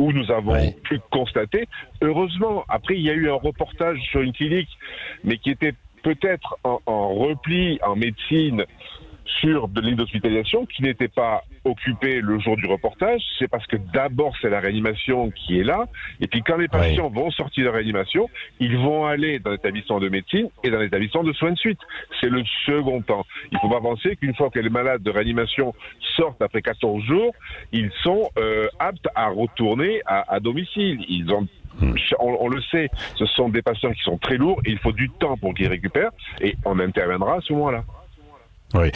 où nous avons pu constater, heureusement, après il y a eu un reportage sur une clinique, mais qui était peut-être en repli en médecine sur de l'île d'hospitalisation qui n'était pas occupée le jour du reportage, c'est parce que d'abord c'est la réanimation qui est là, et puis quand les patients vont sortir de réanimation, ils vont aller dans l'établissement de médecine et dans l'établissement de soins de suite. C'est le second temps. Il faut pas penser qu'une fois que les malades de réanimation sortent après 14 jours, ils sont aptes à retourner à domicile. Ils ont on le sait, ce sont des patients qui sont très lourds et il faut du temps pour qu'ils récupèrent, et on interviendra à ce moment-là. Oui.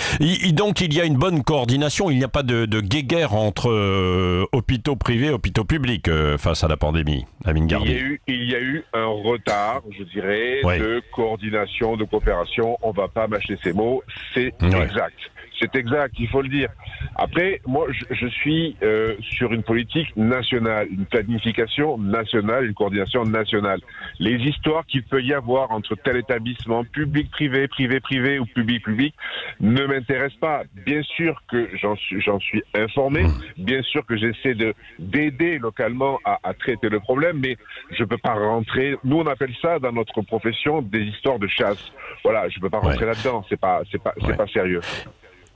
Donc il y a une bonne coordination, il n'y a pas de guéguerre entre hôpitaux privés et hôpitaux publics face à la pandémie, Amine Garbi. Il y a eu un retard, je dirais, de coordination, de coopération. On ne va pas mâcher ces mots, c'est exact. C'est exact, il faut le dire. Après, moi, je suis sur une politique nationale, une planification nationale, une coordination nationale. Les histoires qu'il peut y avoir entre tel établissement, public-privé, privé-privé ou public-public, ne m'intéressent pas. Bien sûr que j'en suis informé, bien sûr que j'essaie d'aider localement à traiter le problème, mais je ne peux pas rentrer. Nous, on appelle ça dans notre profession des histoires de chasse. Voilà, je ne peux pas rentrer là-dedans. C'est pas sérieux.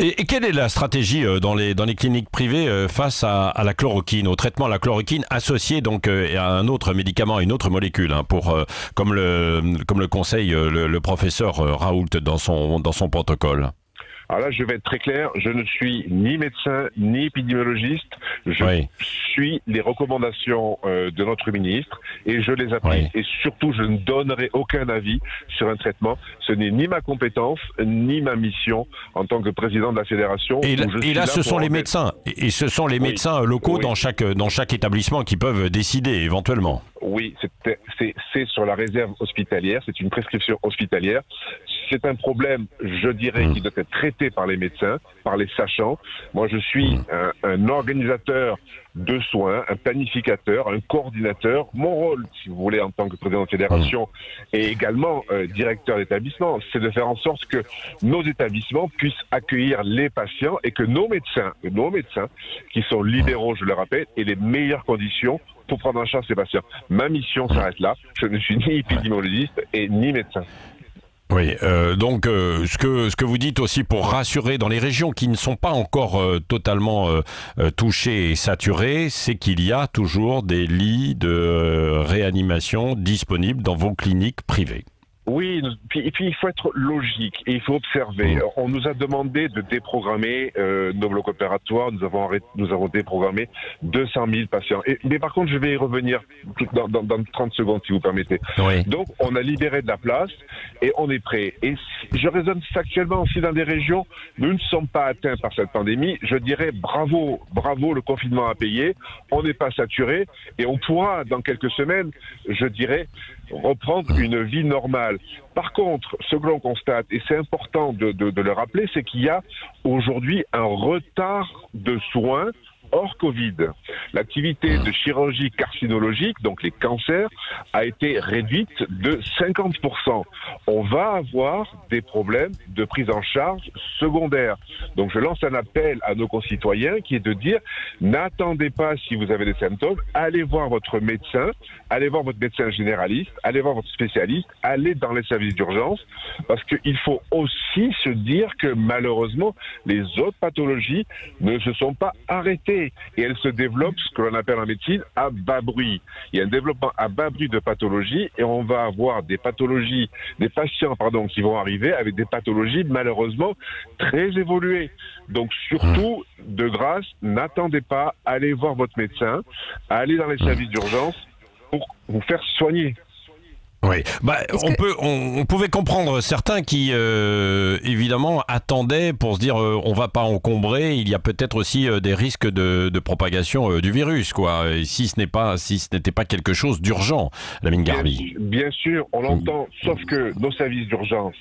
Et quelle est la stratégie dans les cliniques privées face à la chloroquine, au traitement à la chloroquine associé donc à un autre médicament, à une autre molécule, hein, comme le conseille le professeur Raoult dans son protocole? Alors là, je vais être très clair, je ne suis ni médecin, ni épidémiologiste. Je suis les recommandations de notre ministre et je les applique. Et surtout, je ne donnerai aucun avis sur un traitement. Ce n'est ni ma compétence, ni ma mission en tant que président de la fédération. Et là, ce sont les médecins. Et ce sont les médecins locaux dans chaque établissement qui peuvent décider éventuellement. Oui, c'est sur la réserve hospitalière, c'est une prescription hospitalière. C'est un problème, je dirais, qui doit être traité par les médecins, par les sachants. Moi, je suis un organisateur de soins, un planificateur, un coordinateur. Mon rôle, si vous voulez, en tant que président de fédération et également directeur d'établissement, c'est de faire en sorte que nos établissements puissent accueillir les patients et que nos médecins, qui sont libéraux, je le rappelle, aient les meilleures conditions pour prendre en charge ces patients. Ma mission s'arrête là. Je ne suis ni épidémiologiste et ni médecin. Oui, donc ce que vous dites aussi pour rassurer dans les régions qui ne sont pas encore totalement touchées et saturées, c'est qu'il y a toujours des lits de réanimation disponibles dans vos cliniques privées. Oui, et puis il faut être logique et il faut observer. On nous a demandé de déprogrammer nos blocs opératoires. Nous avons déprogrammé 200 000 patients. Mais par contre, je vais y revenir dans 30 secondes, si vous permettez. Oui. Donc, on a libéré de la place et on est prêt. Et je raisonne factuellement aussi dans des régions, nous ne sommes pas atteints par cette pandémie. Je dirais bravo, le confinement a payé. On n'est pas saturé et on pourra, dans quelques semaines, je dirais, reprendre une vie normale. Par contre, ce que l'on constate, et c'est important de le rappeler, c'est qu'il y a aujourd'hui un retard de soins hors Covid. L'activité de chirurgie carcinologique, donc les cancers, a été réduite de 50%. On va avoir des problèmes de prise en charge secondaire. Donc je lance un appel à nos concitoyens qui est de dire, n'attendez pas si vous avez des symptômes, allez voir votre médecin généraliste, allez voir votre spécialiste, allez dans les services d'urgence, parce qu'il faut aussi se dire que malheureusement, les autres pathologies ne se sont pas arrêtées. Et elles se développent, ce que l'on appelle en médecine, à bas bruit. Il y a un développement à bas bruit de pathologies et on va avoir des patients qui vont arriver avec des pathologies malheureusement très évoluées. Donc surtout, de grâce, n'attendez pas, allez voir votre médecin, allez dans les services d'urgence pour vous faire soigner. Oui, on pouvait comprendre certains qui évidemment attendaient pour se dire on va pas encombrer, il y a peut-être aussi des risques de propagation du virus, quoi. Et si ce n'était pas quelque chose d'urgent, Lamine Garbi. Bien sûr, on l'entend, sauf que nos services d'urgence,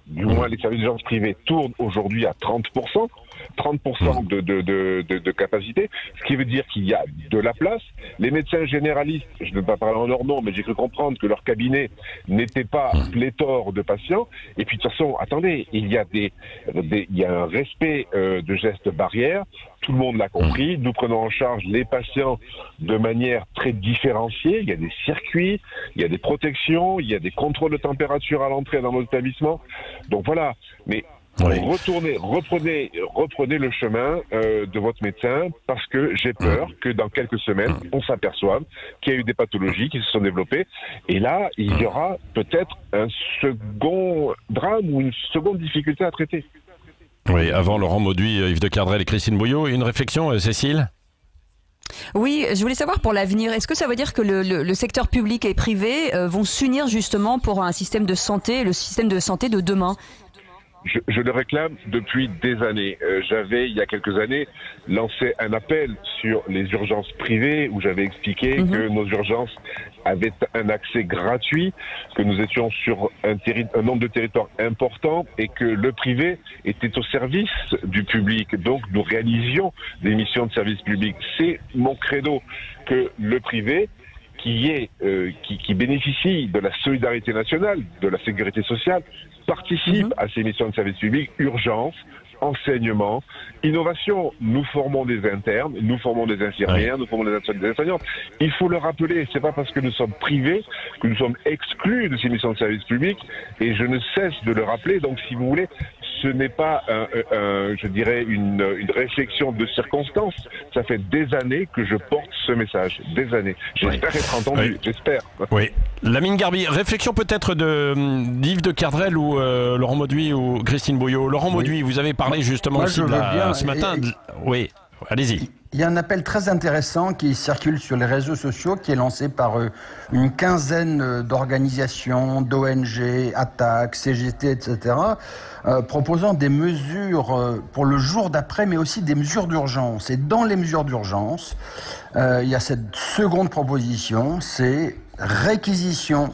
du moins les services d'urgence privés, tournent aujourd'hui à 30%. 30% de capacité, ce qui veut dire qu'il y a de la place. Les médecins généralistes, je ne vais pas parler en leur nom, mais j'ai cru comprendre que leur cabinet cabinets n'étaient pas pléthore de patients. Et puis de toute façon, attendez, il y a un respect de gestes barrières. Tout le monde l'a compris. Nous prenons en charge les patients de manière très différenciée. Il y a des circuits, il y a des protections, il y a des contrôles de température à l'entrée dans nos établissements. Donc voilà. Mais reprenez le chemin de votre médecin, parce que j'ai peur que dans quelques semaines, on s'aperçoive qu'il y a eu des pathologies qui se sont développées. Et là, il y aura peut-être un second drame ou une seconde difficulté à traiter. Oui, avant Laurent Mauduit, Yves de Kerdrel et Christine Bouillot, une réflexion, Cécile ? Oui, je voulais savoir pour l'avenir, est-ce que ça veut dire que le secteur public et privé vont s'unir justement pour un système de santé, le système de santé de demain ? Je le réclame depuis des années. J'avais, il y a quelques années, lancé un appel sur les urgences privées où j'avais expliqué que nos urgences avaient un accès gratuit, que nous étions sur un nombre de territoires important et que le privé était au service du public. Donc, nous réalisions des missions de service public. C'est mon credo, que le privé qui bénéficie de la solidarité nationale, de la sécurité sociale, participe à ces missions de service public, urgence, enseignement, innovation. Nous formons des internes, nous formons des infirmières, nous formons des enseignantes. Il faut le rappeler, c'est pas parce que nous sommes privés que nous sommes exclus de ces missions de service public, et je ne cesse de le rappeler. Donc, si vous voulez, ce n'est pas, je dirais, une réflexion de circonstance. Ça fait des années que je porte ce message, des années. J'espère être entendu, j'espère. Oui. Lamine Garbi, réflexion peut-être d'Yves de Kerdrel ou Laurent Mauduit ou Christine Bouillot. Laurent Mauduit, vous avez parlé justement aussi ce matin. Oui, allez-y. Il y a un appel très intéressant qui circule sur les réseaux sociaux, qui est lancé par une quinzaine d'organisations, d'ONG, ATTAC, CGT, etc., proposant des mesures pour le jour d'après, mais aussi des mesures d'urgence. Et dans les mesures d'urgence, il y a cette seconde proposition, c'est réquisition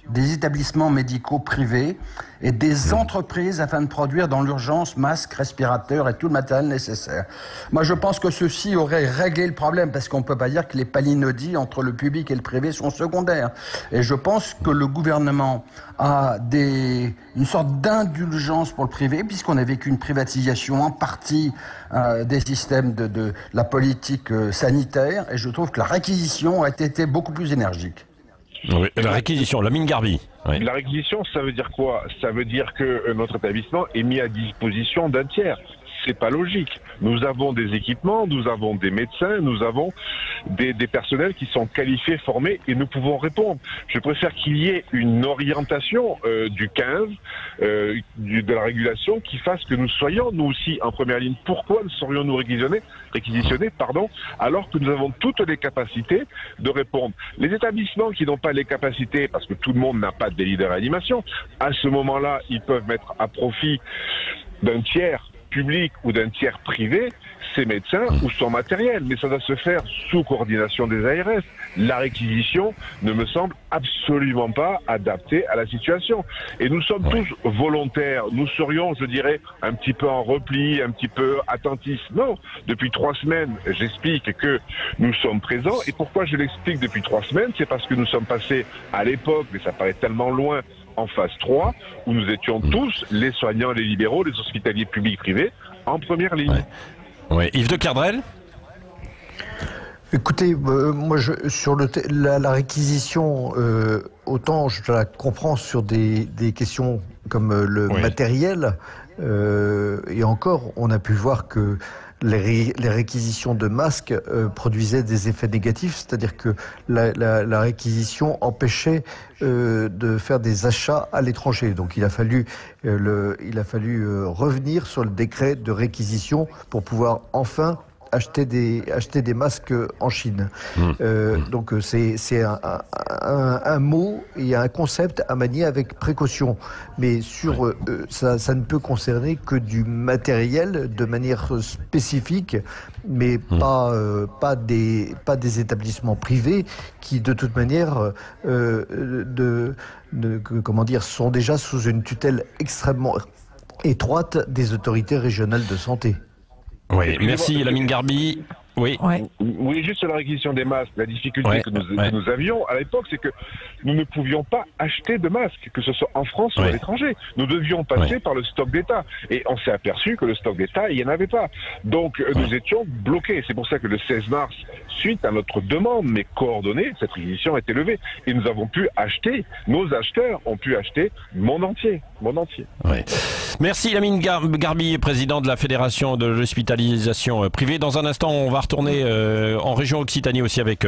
des établissements médicaux privés et des entreprises afin de produire dans l'urgence masques, respirateurs et tout le matériel nécessaire. Moi, je pense que ceci aurait réglé le problème, parce qu'on ne peut pas dire que les palinodies entre le public et le privé sont secondaires. Et je pense que le gouvernement a une sorte d'indulgence pour le privé, puisqu'on a vécu une privatisation en partie des systèmes de la politique sanitaire, et je trouve que la réquisition a été beaucoup plus énergique. Oui, la réquisition, Lamine Garbi. Oui. La réquisition, ça veut dire quoi? Ça veut dire que notre établissement est mis à disposition d'un tiers. C'est pas logique. Nous avons des équipements, nous avons des médecins, nous avons des personnels qui sont qualifiés, formés, et nous pouvons répondre. Je préfère qu'il y ait une orientation du 15, de la régulation, qui fasse que nous soyons, nous aussi, en première ligne. Pourquoi serions-nous réquisitionnés, alors que nous avons toutes les capacités de répondre? Les établissements qui n'ont pas les capacités, parce que tout le monde n'a pas de délit de réanimation, à ce moment-là, ils peuvent mettre à profit d'un tiers public ou d'un tiers privé ses médecins ou son matériel, mais ça doit se faire sous coordination des ARS. La réquisition ne me semble absolument pas adaptée à la situation. Et nous sommes tous volontaires. Nous serions, je dirais, un petit peu en repli, un petit peu attentifs. Non, depuis 3 semaines, j'explique que nous sommes présents. Et pourquoi je l'explique depuis 3 semaines? C'est parce que nous sommes passés à l'époque, mais ça paraît tellement loin, en phase 3, où nous étions tous, les soignants, les libéraux, les hospitaliers publics privés, en première ligne. Ouais. Yves de Kerdrel? Écoutez, moi, sur la réquisition, autant je la comprends sur des questions comme le matériel, et encore, on a pu voir que les réquisitions de masques produisaient des effets négatifs, c'est-à-dire que la réquisition empêchait de faire des achats à l'étranger. Donc il a fallu revenir sur le décret de réquisition pour pouvoir enfin acheter des masques en Chine. Donc c'est un mot et un concept à manier avec précaution. Mais ça ne peut concerner que du matériel de manière spécifique, mais pas des établissements privés qui de toute manière sont déjà sous une tutelle extrêmement étroite des autorités régionales de santé. Oui, merci Lamine Garbi. Oui. Oui, juste sur la réquisition des masques, la difficulté que nous avions à l'époque, c'est que nous ne pouvions pas acheter de masques, que ce soit en France ou à l'étranger. Nous devions passer par le stock d'État. Et on s'est aperçu que le stock d'État, il n'y en avait pas. Donc, nous étions bloqués. C'est pour ça que le 16 mars, suite à notre demande, mais coordonnée, cette réquisition a été levée. Et nous avons pu acheter, nos acheteurs ont pu acheter monde entier. Merci Lamine Garbi, président de la Fédération de l'hospitalisation privée. Dans un instant, on va retourner en région Occitanie aussi avec